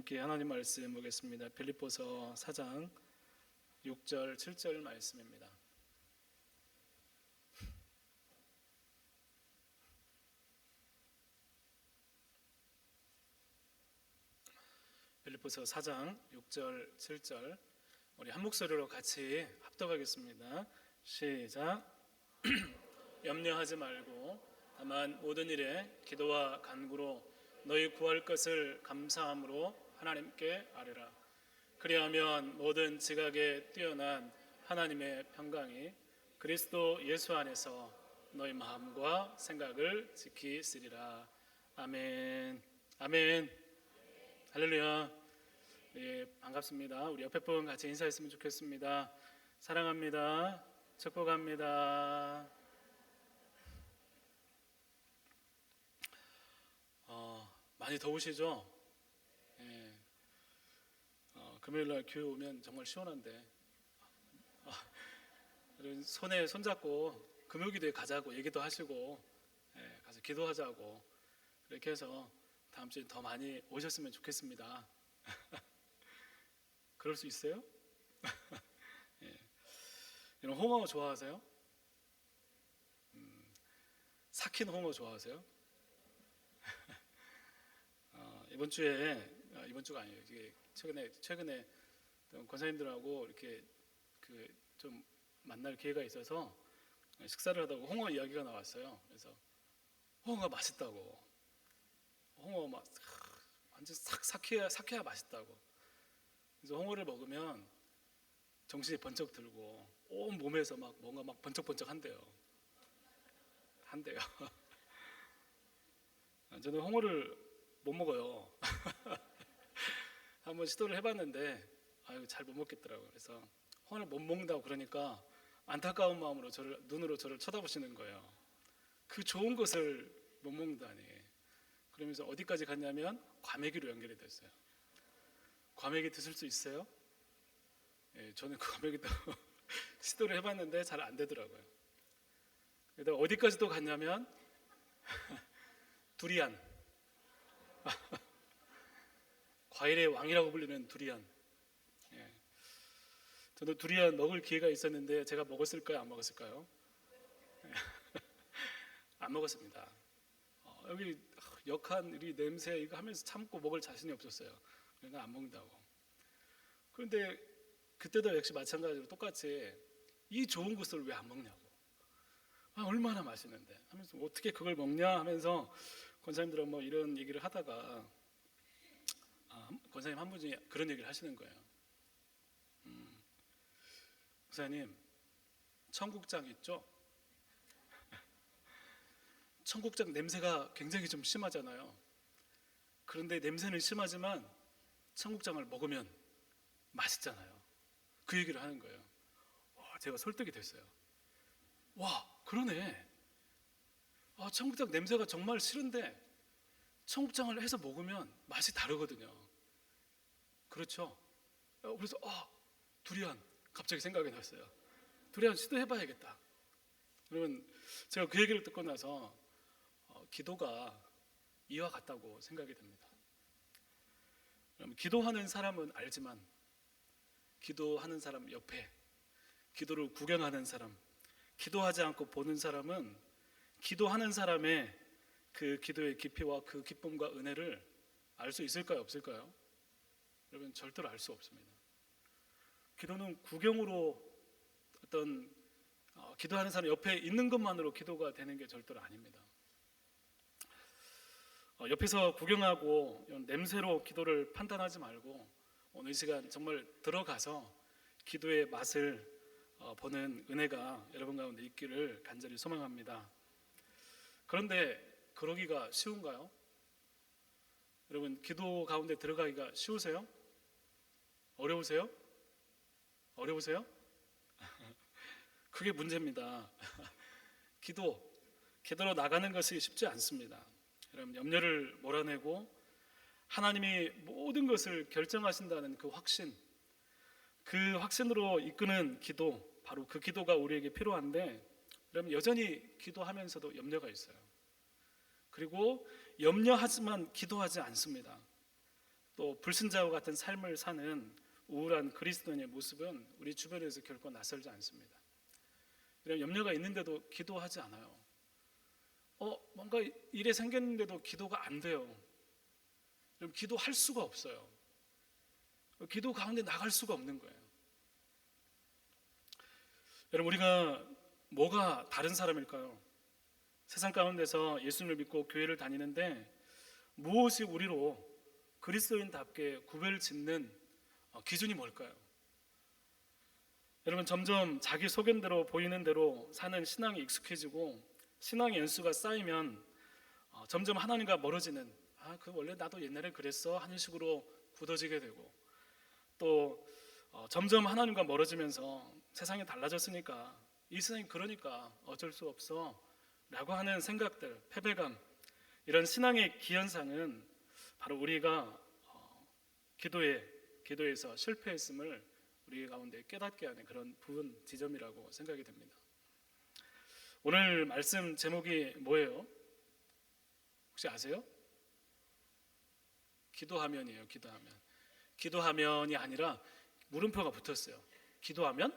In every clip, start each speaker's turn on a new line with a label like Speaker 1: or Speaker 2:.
Speaker 1: 함께 하나님 말씀 보겠습니다. 빌립보서 4장 6절 7절 말씀입니다. 빌립보서 4장 6절 7절 우리 한 목소리로 같이 합독하겠습니다. 시작. 염려하지 말고 다만 모든 일에 기도와 간구로 너희 구할 것을 감사함으로 하나님께 아뢰라. 그리하면 모든 지각에 뛰어난 하나님의 평강이 그리스도 예수 안에서 너희 마음과 생각을 지키시리라. 아멘. 아멘. 할렐루야. 예, 반갑습니다. 우리 옆에 분 같이 인사했으면 좋겠습니다. 사랑합니다. 축복합니다. 많이 더우시죠? 예. 금요일날 교회 오면 정말 시원한데 손에 손잡고 금요기도에 가자고 얘기도 하시고 가서 기도하자고 이렇게 해서 다음 주에 더 많이 오셨으면 좋겠습니다. 그럴 수 있어요? 예. 이런 홍어 좋아하세요? 삭힌 홍어 좋아하세요? 이번 주가 아니에요. 이게 최근에 권사님들하고 이렇게 좀 만날 기회가 있어서 식사를 하다가 홍어 이야기가 나왔어요. 그래서 홍어가 맛있다고, 홍어 막 완전 삭혀야 맛있다고. 그래서 홍어를 먹으면 정신이 번쩍 들고 온 몸에서 막 뭔가 막 번쩍번쩍 한대요. 저는 홍어를 못 먹어요. 한번 시도를 해봤는데 잘 못 먹겠더라고요. 그래서 홍어를 못 먹는다고 그러니까 안타까운 마음으로 눈으로 저를 쳐다보시는 거예요. 그 좋은 것을 못 먹는다니. 그러면서 어디까지 갔냐면 과메기로 연결이 됐어요. 과메기 드실 수 있어요? 예, 저는 그 과메기도 시도를 해봤는데 잘 안 되더라고요. 그래서 어디까지 또 갔냐면 두리안. 과일의 왕이라고 불리는 두리안. 예. 저도 두리안 먹을 기회가 있었는데 제가 먹었을까요? 안 먹었을까요? 안 먹었습니다. 여기 역한 우리 냄새 이거 하면서 참고 먹을 자신이 없었어요. 그러니까 안 먹는다고. 그런데 그때도 역시 마찬가지로 똑같이 이 좋은 것을 왜 안 먹냐고. 얼마나 맛있는데 하면서 어떻게 그걸 먹냐 하면서 권사님들은 뭐 이런 얘기를 하다가 권사님 한 분이 그런 얘기를 하시는 거예요. 권사님, 청국장 있죠? 청국장 냄새가 굉장히 좀 심하잖아요. 그런데 냄새는 심하지만 청국장을 먹으면 맛있잖아요. 그 얘기를 하는 거예요. 제가 설득이 됐어요. 와, 그러네. 청국장 냄새가 정말 싫은데 청국장을 해서 먹으면 맛이 다르거든요. 그렇죠? 그래서 두리안 갑자기 생각이 났어요. 두리안 시도해봐야겠다. 그러면 제가 그 얘기를 듣고 나서 기도가 이와 같다고 생각이 됩니다. 그러면 기도하는 사람은 알지만 기도하는 사람 옆에 기도를 구경하는 사람, 기도하지 않고 보는 사람은 기도하는 사람의 그 기도의 깊이와 그 기쁨과 은혜를 알 수 있을까요? 없을까요? 여러분, 절대로 알 수 없습니다. 기도는 구경으로 어떤 기도하는 사람 옆에 있는 것만으로 기도가 되는 게 절대로 아닙니다. 옆에서 구경하고 냄새로 기도를 판단하지 말고 오늘 이 시간 정말 들어가서 기도의 맛을 보는 은혜가 여러분 가운데 있기를 간절히 소망합니다. 그런데 그러기가 쉬운가요? 여러분, 기도 가운데 들어가기가 쉬우세요? 어려우세요? 어려우세요? 그게 문제입니다. 기도로 나가는 것이 쉽지 않습니다. 여러분, 염려를 몰아내고 하나님이 모든 것을 결정하신다는 그 확신, 그 확신으로 이끄는 기도, 바로 그 기도가 우리에게 필요한데, 여러분 여전히 기도하면서도 염려가 있어요. 그리고 염려하지만 기도하지 않습니다. 또 불신자와 같은 삶을 사는 우울한 그리스도인의 모습은 우리 주변에서 결코 낯설지 않습니다. 이런 염려가 있는데도 기도하지 않아요. 뭔가 일이 생겼는데도 기도가 안 돼요. 그럼 기도할 수가 없어요. 기도 가운데 나갈 수가 없는 거예요. 여러분, 우리가 뭐가 다른 사람일까요? 세상 가운데서 예수님을 믿고 교회를 다니는데 무엇이 우리로 그리스도인답게 구별을 짓는 기준이 뭘까요? 여러분, 점점 자기 소견대로 보이는 대로 사는 신앙이 익숙해지고 신앙의 연수가 쌓이면 점점 하나님과 멀어지는, 원래 나도 옛날에 그랬어 하는 식으로 굳어지게 되고, 또 점점 하나님과 멀어지면서 세상이 달라졌으니까, 이 세상이 그러니까 어쩔 수 없어 라고 하는 생각들, 패배감, 이런 신앙의 기현상은 바로 우리가 기도에서 실패했음을 우리 가운데 깨닫게 하는 그런 부분 지점이라고 생각이 됩니다. 오늘 말씀 제목이 뭐예요? 혹시 아세요? 기도하면이에요. 기도하면이 아니라 물음표가 붙었어요. 기도하면?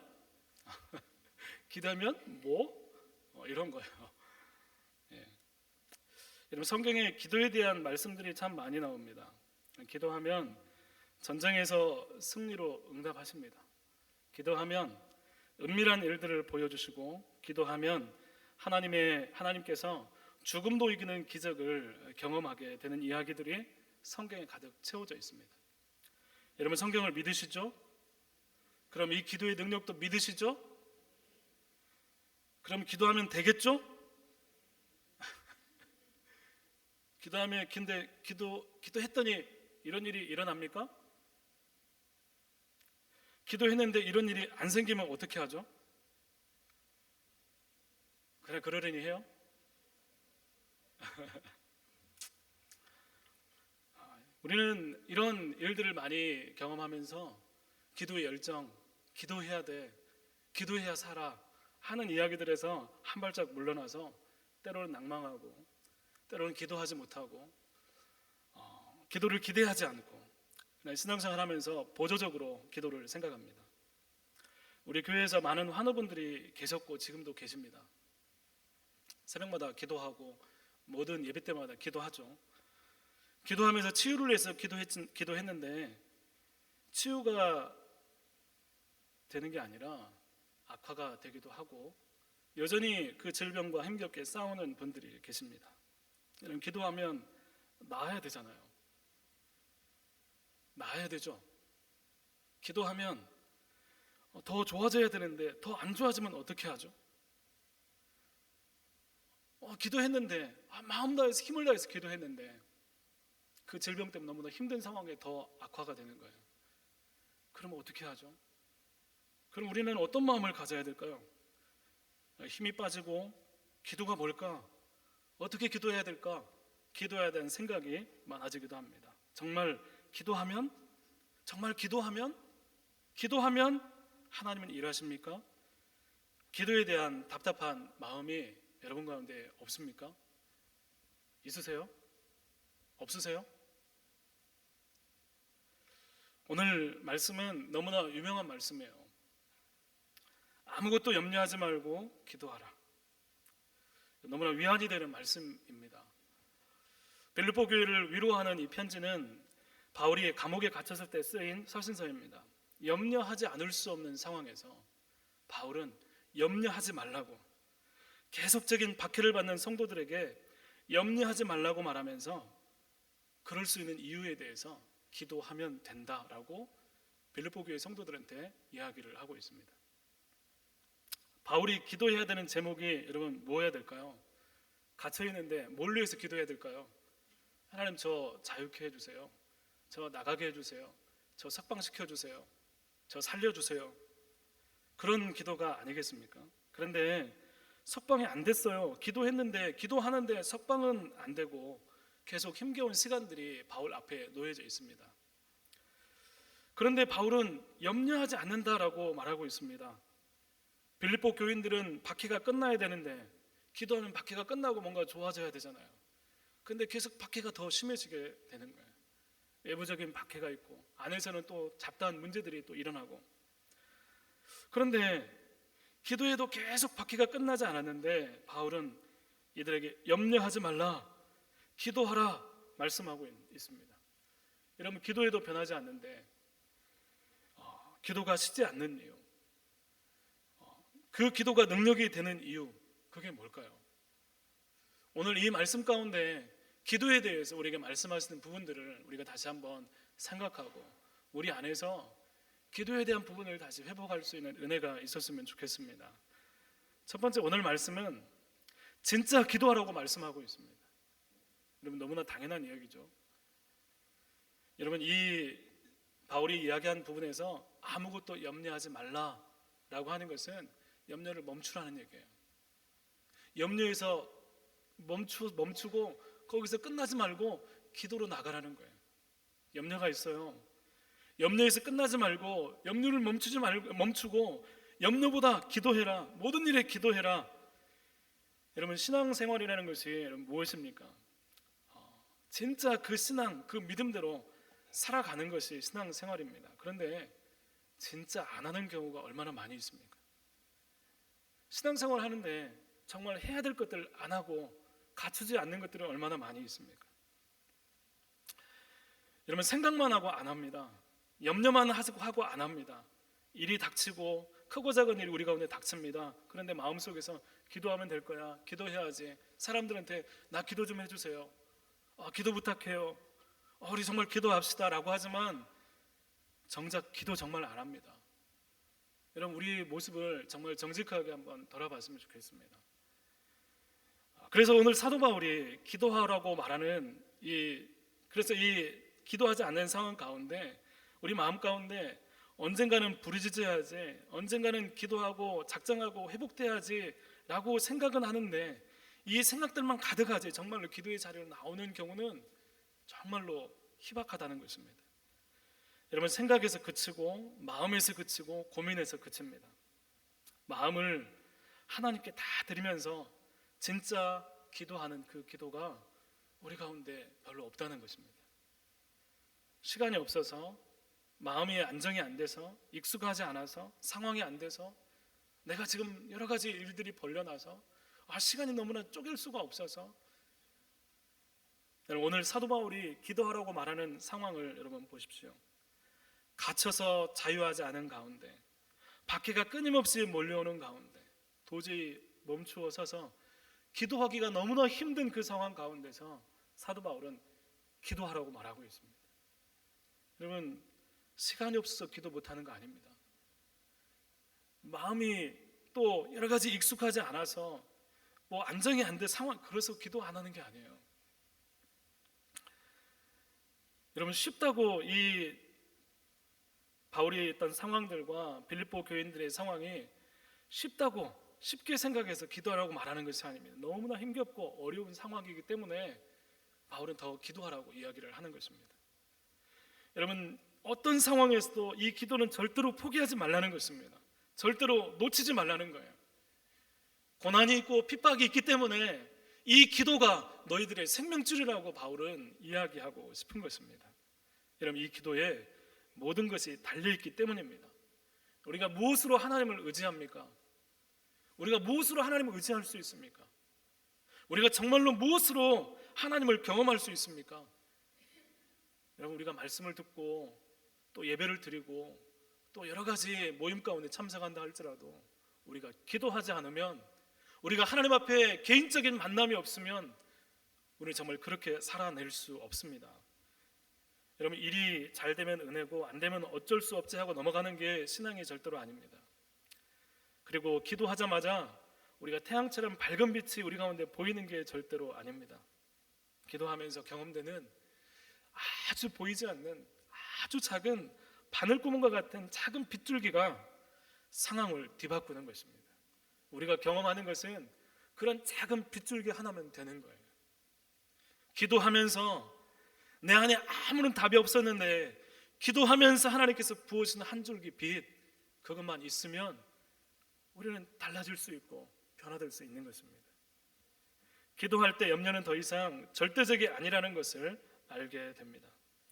Speaker 1: 기도하면 뭐? 이런 거예요. 예. 여러분, 성경에 기도에 대한 말씀들이 참 많이 나옵니다. 기도하면 전쟁에서 승리로 응답하십니다. 기도하면 은밀한 일들을 보여주시고, 기도하면 하나님께서 죽음도 이기는 기적을 경험하게 되는 이야기들이 성경에 가득 채워져 있습니다. 여러분, 성경을 믿으시죠? 그럼 이 기도의 능력도 믿으시죠? 그럼 기도하면 되겠죠? 기도하면, 근데 기도했더니 이런 일이 일어납니까? 기도했는데 이런 일이 안 생기면 어떻게 하죠? 그래, 그러려니 해요? 우리는 이런 일들을 많이 경험하면서 기도의 열정, 기도해야 돼, 기도해야 살아 하는 이야기들에서 한 발짝 물러나서 때로는 낭망하고, 때로는 기도하지 못하고, 기도를 기대하지 않고 그냥 신앙생활 하면서 보조적으로 기도를 생각합니다. 우리 교회에서 많은 환우분들이 계셨고 지금도 계십니다. 새벽마다 기도하고 모든 예배 때마다 기도하죠. 기도하면서 치유를 위해서 기도했는데 치유가 되는 게 아니라 악화가 되기도 하고, 여전히 그 질병과 힘겹게 싸우는 분들이 계십니다. 여러분, 기도하면 나아야 되잖아요. 나아야 되죠. 기도하면 더 좋아져야 되는데 더 안 좋아지면 어떻게 하죠? 기도했는데, 마음 다해서 힘을 다해서 기도했는데 그 질병 때문에 너무나 힘든 상황에 더 악화가 되는 거예요. 그러면 어떻게 하죠? 그럼 우리는 어떤 마음을 가져야 될까요? 힘이 빠지고 기도가 뭘까? 어떻게 기도해야 될까? 기도해야 되는 생각이 많아지기도 합니다. 정말 기도하면 하나님은 일하십니까? 기도에 대한 답답한 마음이 여러분 가운데 없습니까? 있으세요? 없으세요? 오늘 말씀은 너무나 유명한 말씀이에요. 아무것도 염려하지 말고 기도하라. 너무나 위안이 되는 말씀입니다. 빌립보 교회를 위로하는 이 편지는 바울이 감옥에 갇혔을 때 쓰인 서신서입니다. 염려하지 않을 수 없는 상황에서 바울은 염려하지 말라고, 계속적인 박해를 받는 성도들에게 염려하지 말라고 말하면서 그럴 수 있는 이유에 대해서 기도하면 된다라고 빌립보 교회 성도들한테 이야기를 하고 있습니다. 바울이 기도해야 되는 제목이 여러분 뭐여야 될까요? 갇혀 있는데 뭘 위해서 기도해야 될까요? 하나님, 저 자유케 해주세요. 저 나가게 해주세요. 저 석방시켜 주세요. 저 살려주세요. 그런 기도가 아니겠습니까? 그런데 석방이 안 됐어요. 기도하는데 석방은 안 되고 계속 힘겨운 시간들이 바울 앞에 놓여져 있습니다. 그런데 바울은 염려하지 않는다라고 말하고 있습니다. 빌립보 교인들은 박해가 끝나야 되는데 기도하면 박해가 끝나고 뭔가 좋아져야 되잖아요. 근데 계속 박해가 더 심해지게 되는 거예요. 외부적인 박해가 있고 안에서는 또 잡다한 문제들이 또 일어나고, 그런데 기도에도 계속 박해가 끝나지 않았는데 바울은 이들에게 염려하지 말라, 기도하라 말씀하고 있습니다. 여러분, 기도에도 변하지 않는데 기도가 쉽지 않는 이유, 그 기도가 능력이 되는 이유, 그게 뭘까요? 오늘 이 말씀 가운데 기도에 대해서 우리에게 말씀하시는 부분들을 우리가 다시 한번 생각하고 우리 안에서 기도에 대한 부분을 다시 회복할 수 있는 은혜가 있었으면 좋겠습니다. 첫 번째, 오늘 말씀은 진짜 기도하라고 말씀하고 있습니다. 여러분, 너무나 당연한 이야기죠. 여러분, 이 바울이 이야기한 부분에서 아무것도 염려하지 말라라고 하는 것은 염려를 멈추라는 얘기예요. 염려에서 멈추고 거기서 끝나지 말고 기도로 나가라는 거예요. 염려가 있어요. 염려에서 끝나지 말고 염려를 멈추고 염려보다 기도해라. 모든 일에 기도해라. 여러분, 신앙생활이라는 것이 여러분 무엇입니까? 진짜 그 신앙, 그 믿음대로 살아가는 것이 신앙생활입니다. 그런데 진짜 안 하는 경우가 얼마나 많이 있습니까? 신앙생활 하는데 정말 해야 될 것들 안 하고 갖추지 않는 것들은 얼마나 많이 있습니까? 여러분, 생각만 하고 안 합니다. 염려만 하고 안 합니다. 일이 닥치고 크고 작은 일이 우리 가운데 닥칩니다. 그런데 마음속에서 기도하면 될 거야, 기도해야지, 사람들한테 나 기도 좀 해주세요, 기도 부탁해요, 우리 정말 기도합시다 라고 하지만 정작 기도 정말 안 합니다. 여러분, 우리 모습을 정말 정직하게 한번 돌아봤으면 좋겠습니다. 그래서 오늘 사도 바울이 기도하라고 말하는 그래서 이 기도하지 않는 상황 가운데 우리 마음 가운데 언젠가는 부르짖어야지, 언젠가는 기도하고 작정하고 회복돼야지 라고 생각은 하는데 이 생각들만 가득하지 정말로 기도의 자리로 나오는 경우는 정말로 희박하다는 것입니다. 여러분, 생각에서 그치고 마음에서 그치고 고민에서 그칩니다. 마음을 하나님께 다 드리면서 진짜 기도하는 그 기도가 우리 가운데 별로 없다는 것입니다. 시간이 없어서, 마음이 안정이 안 돼서, 익숙하지 않아서, 상황이 안 돼서, 내가 지금 여러 가지 일들이 벌려놔서 시간이 너무나 쪼갤 수가 없어서. 오늘 사도 바울이 기도하라고 말하는 상황을 여러분 보십시오. 갇혀서 자유하지 않은 가운데, 박해가 끊임없이 몰려오는 가운데 도저히 멈추어 서서 기도하기가 너무나 힘든 그 상황 가운데서 사도 바울은 기도하라고 말하고 있습니다. 여러분, 시간이 없어서 기도 못하는 거 아닙니다. 마음이 또 여러 가지 익숙하지 않아서 안정이 안 돼 상황, 그래서 기도 안 하는 게 아니에요. 여러분, 쉽다고 이 바울이 있던 상황들과 빌립보 교인들의 상황이 쉽게 생각해서 기도하라고 말하는 것이 아닙니다. 너무나 힘겹고 어려운 상황이기 때문에 바울은 더 기도하라고 이야기를 하는 것입니다. 여러분, 어떤 상황에서도 이 기도는 절대로 포기하지 말라는 것입니다. 절대로 놓치지 말라는 거예요. 고난이 있고 핍박이 있기 때문에 이 기도가 너희들의 생명줄이라고 바울은 이야기하고 싶은 것입니다. 여러분, 이 기도에 모든 것이 달려있기 때문입니다. 우리가 무엇으로 하나님을 의지합니까? 우리가 무엇으로 하나님을 의지할 수 있습니까? 우리가 정말로 무엇으로 하나님을 경험할 수 있습니까? 여러분, 우리가 말씀을 듣고 또 예배를 드리고 또 여러 가지 모임 가운데 참석한다 할지라도 우리가 기도하지 않으면, 우리가 하나님 앞에 개인적인 만남이 없으면 우리는 정말 그렇게 살아낼 수 없습니다. 여러분, 일이 잘 되면 은혜고 안 되면 어쩔 수 없지 하고 넘어가는 게 신앙이 절대로 아닙니다. 그리고 기도하자마자 우리가 태양처럼 밝은 빛이 우리 가운데 보이는 게 절대로 아닙니다. 기도하면서 경험되는 아주 보이지 않는 아주 작은 바늘구멍과 같은 작은 빗줄기가 상황을 뒤바꾸는 것입니다. 우리가 경험하는 것은 그런 작은 빗줄기 하나면 되는 거예요. 기도하면서 내 안에 아무런 답이 없었는데 기도하면서 하나님께서 부어주시는 한 줄기 빛, 그것만 있으면 우리는 달라질 수 있고 변화될 수 있는 것입니다. 기도할 때 염려는 더 이상 절대적이 아니라는 것을 알게 됩니다.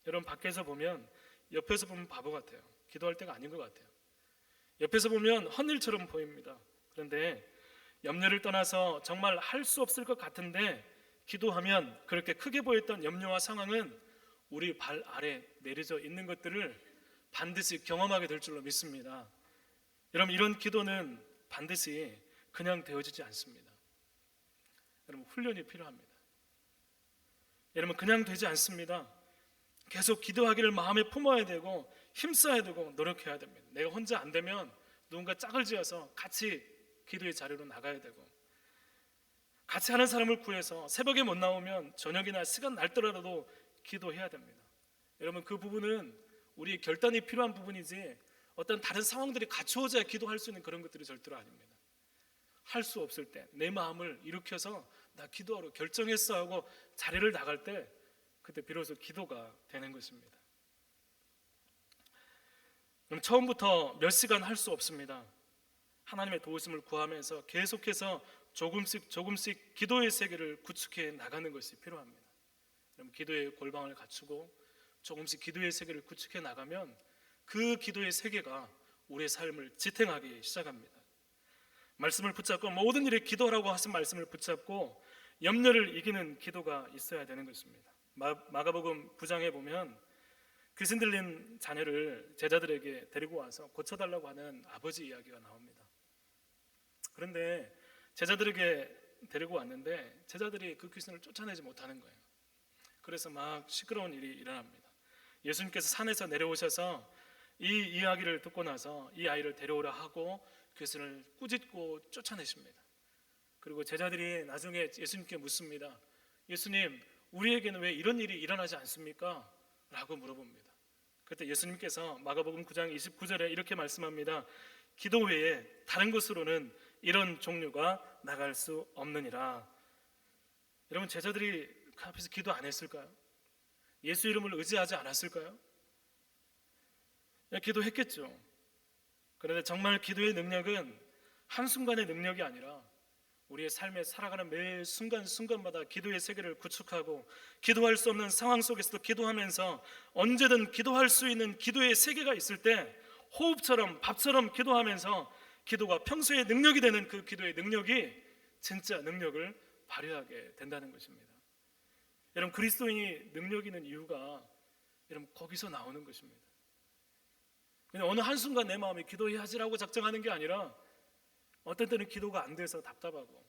Speaker 2: 여러분 밖에서 보면, 옆에서 보면 바보 같아요. 기도할 때가 아닌 것 같아요. 옆에서 보면 헛일처럼 보입니다. 그런데 염려를 떠나서 정말 할 수 없을 것 같은데 기도하면 그렇게 크게 보였던 염려와 상황은 우리 발 아래 내려져 있는 것들을 반드시 경험하게 될 줄로 믿습니다. 여러분, 이런 기도는 반드시 그냥 되어지지 않습니다. 여러분, 훈련이 필요합니다. 여러분, 그냥 되지 않습니다. 계속 기도하기를 마음에 품어야 되고 힘써야 되고 노력해야 됩니다. 내가 혼자 안 되면 누군가 짝을 지어서 같이 기도의 자리로 나가야 되고, 같이 하는 사람을 구해서 새벽에 못 나오면 저녁이나 시간 날더라도 기도해야 됩니다. 여러분, 그 부분은 우리의 결단이 필요한 부분이지 어떤 다른 상황들이 갖추어져야 기도할 수 있는 그런 것들이 절대로 아닙니다. 할 수 없을 때 내 마음을 일으켜서 나 기도하러 결정했어 하고 자리를 나갈 때, 그때 비로소 기도가 되는 것입니다. 그럼 처음부터 몇 시간 할 수 없습니다. 하나님의 도우심을 구하면서 계속해서 조금씩 기도의 세계를 구축해 나가는 것이 필요합니다. 그럼 기도의 골방을 갖추고 조금씩 기도의 세계를 구축해 나가면 그 기도의 세계가 우리의 삶을 지탱하기 시작합니다. 말씀을 붙잡고 모든 일에 기도하라고 하신 말씀을 붙잡고 염려를 이기는 기도가 있어야 되는 것입니다. 마가복음 9장에 보면 귀신 들린 자녀를 제자들에게 데리고 와서 고쳐달라고 하는 아버지 이야기가 나옵니다. 그런데 제자들에게 데리고 왔는데 제자들이 그 귀신을 쫓아내지 못하는 거예요. 그래서 막 시끄러운 일이 일어납니다. 예수님께서 산에서 내려오셔서 이 이야기를 듣고 나서 이 아이를 데려오라 하고 귀신을 꾸짖고 쫓아내십니다. 그리고 제자들이 나중에 예수님께 묻습니다. 예수님, 우리에게는 왜 이런 일이 일어나지 않습니까? 라고 물어봅니다. 그때 예수님께서 마가복음 9장 29절에 이렇게 말씀합니다. 기도 외에 다른 곳으로는 이런 종류가 나갈 수 없느니라. 여러분, 제자들이 그 앞에서 기도 안 했을까요? 예수 이름을 의지하지 않았을까요? 기도했겠죠. 그런데 정말 기도의 능력은 한순간의 능력이 아니라 우리의 삶에 살아가는 매 순간순간마다 기도의 세계를 구축하고 기도할 수 없는 상황 속에서도 기도하면서 언제든 기도할 수 있는 기도의 세계가 있을 때 호흡처럼 밥처럼 기도하면서 기도가 평소에 능력이 되는 그 기도의 능력이 진짜 능력을 발휘하게 된다는 것입니다. 여러분, 그리스도인이 능력 있는 이유가 여러분 거기서 나오는 것입니다. 그냥 어느 한순간 내 마음이 기도해야지라고 작정하는 게 아니라 어떤 때는 기도가 안 돼서 답답하고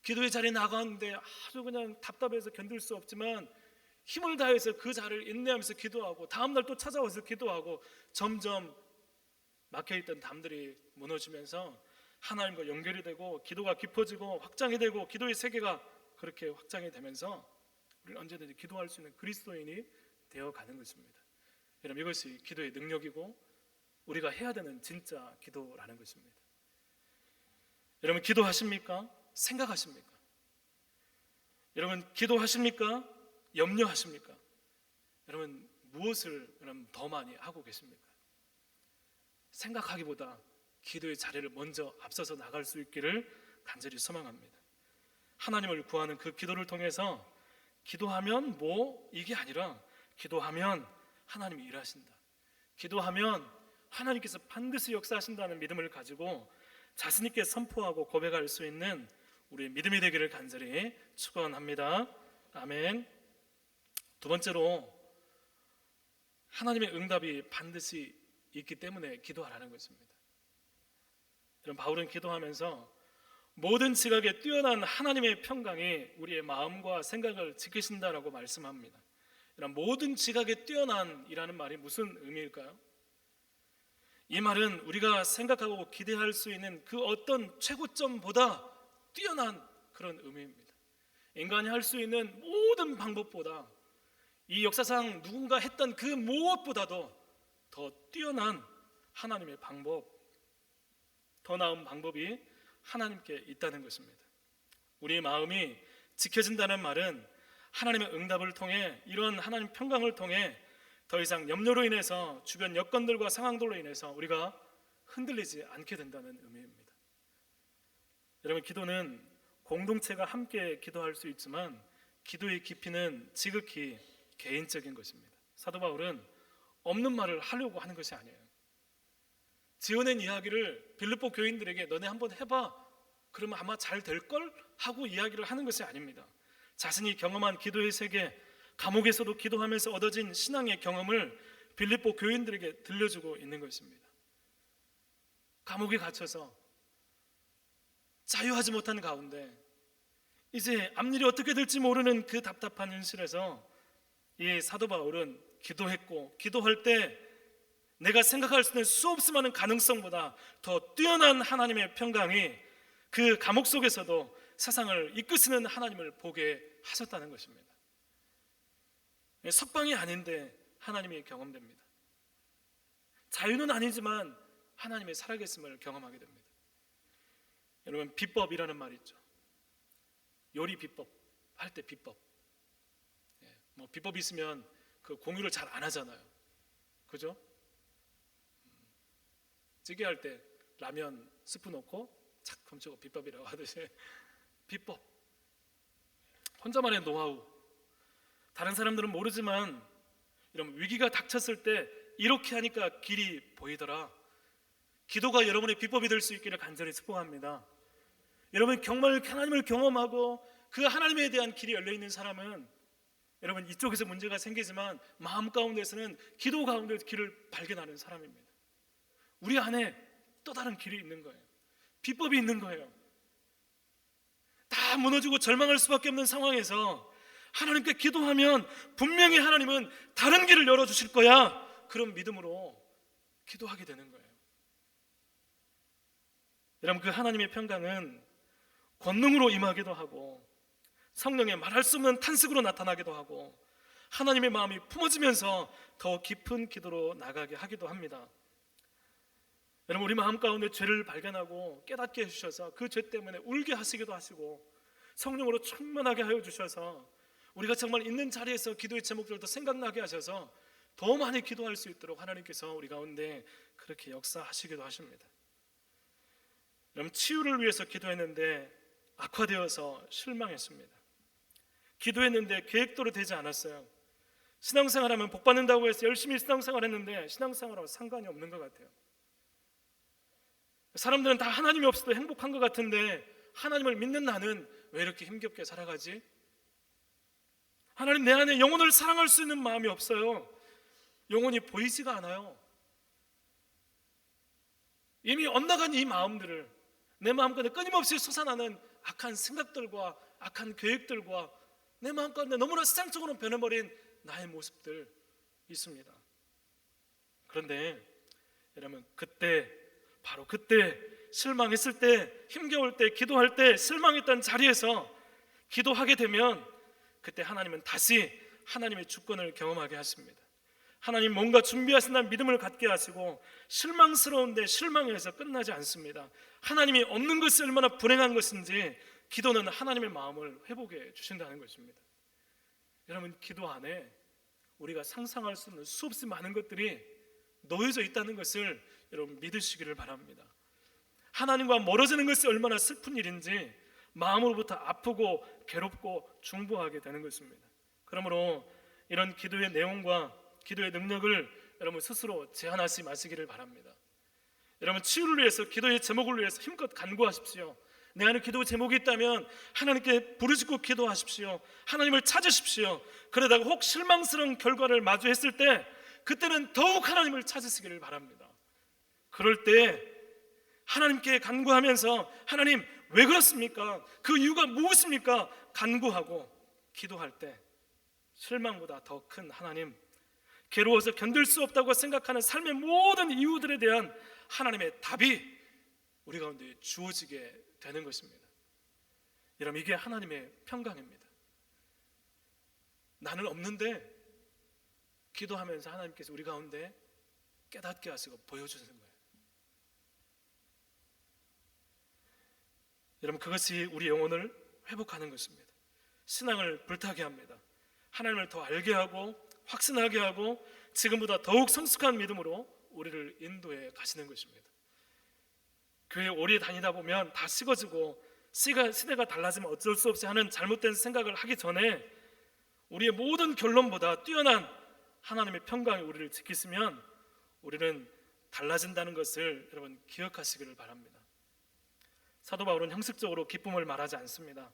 Speaker 2: 기도의 자리에 나가는데 아주 그냥 답답해서 견딜 수 없지만 힘을 다해서 그 자리를 인내하면서 기도하고 다음날 또 찾아와서 기도하고 점점 막혀있던 담들이 무너지면서 하나님과 연결이 되고 기도가 깊어지고 확장이 되고 기도의 세계가 그렇게 확장이 되면서 우리는 언제든지 기도할 수 있는 그리스도인이 되어가는 것입니다. 여러분, 이것이 기도의 능력이고 우리가 해야 되는 진짜 기도라는 것입니다. 여러분, 기도하십니까? 생각하십니까? 여러분, 기도하십니까? 염려하십니까? 여러분, 무엇을 여러분 더 많이 하고 계십니까? 생각하기보다 기도의 자리를 먼저 앞서서 나갈 수 있기를 간절히 소망합니다. 하나님을 구하는 그 기도를 통해서 기도하면 뭐 이게 아니라 기도하면 하나님이 일하신다. 기도하면 하나님께서 반드시 역사하신다는 믿음을 가지고 자신 있게 선포하고 고백할 수 있는 우리의 믿음이 되기를 간절히 축원합니다. 아멘. 두 번째로 하나님의 응답이 반드시 있기 때문에 기도하라는 것입니다. 여러분, 바울은 기도하면서 모든 지각에 뛰어난 하나님의 평강이 우리의 마음과 생각을 지키신다라고 말씀합니다. 여러분, 모든 지각에 뛰어난이라는 말이 무슨 의미일까요? 이 말은 우리가 생각하고 기대할 수 있는 그 어떤 최고점보다 뛰어난 그런 의미입니다. 인간이 할 수 있는 모든 방법보다 이 역사상 누군가 했던 그 무엇보다도 더 뛰어난 하나님의 방법, 더 나은 방법이 하나님께 있다는 것입니다. 우리의 마음이 지켜진다는 말은 하나님의 응답을 통해 이런 하나님 평강을 통해 더 이상 염려로 인해서 주변 여건들과 상황들로 인해서 우리가 흔들리지 않게 된다는 의미입니다. 여러분, 기도는 공동체가 함께 기도할 수 있지만 기도의 깊이는 지극히 개인적인 것입니다. 사도 바울은 없는 말을 하려고 하는 것이 아니에요. 지어낸 이야기를 빌립보 교인들에게 너네 한번 해봐, 그러면 아마 잘 될걸 하고 이야기를 하는 것이 아닙니다. 자신이 경험한 기도의 세계, 감옥에서도 기도하면서 얻어진 신앙의 경험을 빌립보 교인들에게 들려주고 있는 것입니다. 감옥에 갇혀서 자유하지 못한 가운데 이제 앞일이 어떻게 될지 모르는 그 답답한 현실에서 이 사도 바울은 기도했고, 기도할 때 내가 생각할 수 있는 수없이 많은 가능성보다 더 뛰어난 하나님의 평강이 그 감옥 속에서도 세상을 이끄시는 하나님을 보게 하셨다는 것입니다. 석방이 아닌데 하나님이 경험됩니다. 자유는 아니지만 하나님의 살아계심을 경험하게 됩니다. 여러분, 비법이라는 말이 있죠. 요리 비법 할 때 비법. 뭐 비법이 있으면 그 공유를 잘 안 하잖아요. 그죠? 찌개 할 때 라면 스프 넣고 착 훔치고 비법이라고 하듯이 비법. 혼자만의 노하우. 다른 사람들은 모르지만 이런 위기가 닥쳤을 때 이렇게 하니까 길이 보이더라. 기도가 여러분의 비법이 될 수 있기를 간절히 축복합니다. 여러분, 정말 하나님을 경험하고 그 하나님에 대한 길이 열려있는 사람은, 여러분, 이쪽에서 문제가 생기지만 마음 가운데서는 기도 가운데 길을 발견하는 사람입니다. 우리 안에 또 다른 길이 있는 거예요. 비법이 있는 거예요. 다 무너지고 절망할 수밖에 없는 상황에서 하나님께 기도하면 분명히 하나님은 다른 길을 열어주실 거야, 그런 믿음으로 기도하게 되는 거예요. 여러분, 그 하나님의 평강은 권능으로 임하기도 하고 성령의 말할 수 없는 탄식으로 나타나기도 하고 하나님의 마음이 품어지면서 더 깊은 기도로 나가게 하기도 합니다. 여러분, 우리 마음 가운데 죄를 발견하고 깨닫게 해주셔서 그 죄 때문에 울게 하시기도 하시고 성령으로 충만하게 하여 주셔서 우리가 정말 있는 자리에서 기도의 제목들도 생각나게 하셔서 더 많이 기도할 수 있도록 하나님께서 우리 가운데 그렇게 역사하시기도 하십니다. 여러분, 치유를 위해서 기도했는데 악화되어서 실망했습니다. 기도했는데 계획대로 되지 않았어요. 신앙생활하면 복받는다고 해서 열심히 신앙생활했는데 신앙생활하고 상관이 없는 것 같아요. 사람들은 다 하나님이 없어도 행복한 것 같은데 하나님을 믿는 나는 왜 이렇게 힘겹게 살아가지? 하나님, 내 안에 영혼을 사랑할 수 있는 마음이 없어요. 영혼이 보이지가 않아요. 이미 엇나간 이 마음들을, 내 마음 가운데 끊임없이 솟아나는 악한 생각들과 악한 계획들과 내 마음 가운데 너무나 세상적으로 변해버린 나의 모습들 있습니다. 그런데 여러분, 그때, 바로 그때 실망했을 때, 힘겨울 때, 기도할 때 실망했던 자리에서 기도하게 되면 그때 하나님은 다시 하나님의 주권을 경험하게 하십니다. 하나님 뭔가 준비하신다는 믿음을 갖게 하시고 실망스러운데 실망해서 끝나지 않습니다. 하나님이 없는 것이 얼마나 불행한 것인지 기도는 하나님의 마음을 회복해 주신다는 것입니다. 여러분, 기도 안에 우리가 상상할 수 없는 수없이 많은 것들이 놓여져 있다는 것을 여러분 믿으시기를 바랍니다. 하나님과 멀어지는 것이 얼마나 슬픈 일인지 마음으로부터 아프고 괴롭고 중보하게 되는 것입니다. 그러므로 이런 기도의 내용과 기도의 능력을 여러분 스스로 제한하지 마시기를 바랍니다. 여러분, 치유를 위해서, 기도의 제목을 위해서 힘껏 간구하십시오. 내 안에 기도 제목이 있다면 하나님께 부르짖고 기도하십시오. 하나님을 찾으십시오. 그러다가 혹 실망스러운 결과를 마주했을 때 그때는 더욱 하나님을 찾으시기를 바랍니다. 그럴 때 하나님께 간구하면서 하나님 왜 그렇습니까? 그 이유가 무엇입니까? 간구하고 기도할 때 실망보다 더 큰 하나님, 괴로워서 견딜 수 없다고 생각하는 삶의 모든 이유들에 대한 하나님의 답이 우리 가운데 주어지게 되는 것입니다. 여러분, 이게 하나님의 평강입니다. 나는 없는데 기도하면서 하나님께서 우리 가운데 깨닫게 하시고 보여주시는 거예요. 여러분, 그것이 우리 영혼을 회복하는 것입니다. 신앙을 불타게 합니다. 하나님을 더 알게 하고 확신하게 하고 지금보다 더욱 성숙한 믿음으로 우리를 인도해 가시는 것입니다. 교회 오래 다니다 보면 다 식어지고 시대가 달라지면 어쩔 수 없이 하는 잘못된 생각을 하기 전에 우리의 모든 결론보다 뛰어난 하나님의 평강이 우리를 지키시면 우리는 달라진다는 것을 여러분 기억하시기를 바랍니다. 사도 바울은 형식적으로 기쁨을 말하지 않습니다.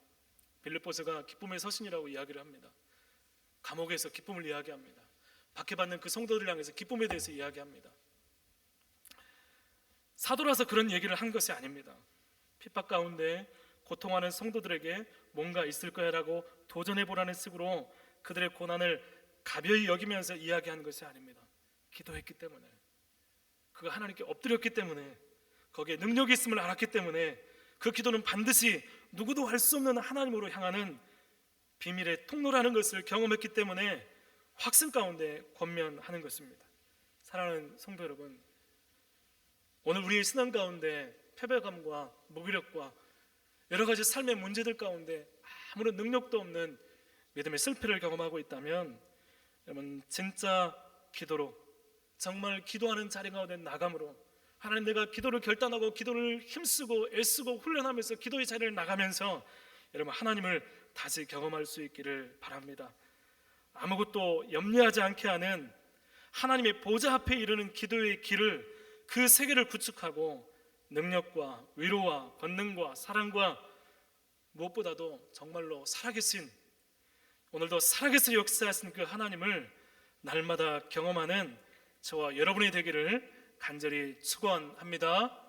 Speaker 2: 빌립보서가 기쁨의 서신이라고 이야기를 합니다. 감옥에서 기쁨을 이야기합니다. 박해받는 그 성도들을 향해서 기쁨에 대해서 이야기합니다. 사도라서 그런 얘기를 한 것이 아닙니다. 핍박 가운데 고통하는 성도들에게 뭔가 있을 거야라고 도전해보라는 식으로 그들의 고난을 가벼이 여기면서 이야기하는 것이 아닙니다. 기도했기 때문에, 그가 하나님께 엎드렸기 때문에, 거기에 능력이 있음을 알았기 때문에 그 기도는 반드시 누구도 할 수 없는 하나님으로 향하는 비밀의 통로라는 것을 경험했기 때문에 확신 가운데 권면하는 것입니다. 사랑하는 성도 여러분, 오늘 우리의 신앙 가운데 패배감과 무기력과 여러 가지 삶의 문제들 가운데 아무런 능력도 없는 믿음의 실패를 경험하고 있다면 여러분 진짜 기도로, 정말 기도하는 자리 가운데 나감으로, 하나님 내가 기도를 결단하고 기도를 힘쓰고 애쓰고 훈련하면서 기도의 자리를 나가면서 여러분 하나님을 다시 경험할 수 있기를 바랍니다. 아무것도 염려하지 않게 하는 하나님의 보좌 앞에 이르는 기도의 길을, 그 세계를 구축하고 능력과 위로와 권능과 사랑과 무엇보다도 정말로 살아계신, 오늘도 살아계신 역사하신 그 하나님을 날마다 경험하는 저와 여러분이 되기를 간절히 축원합니다.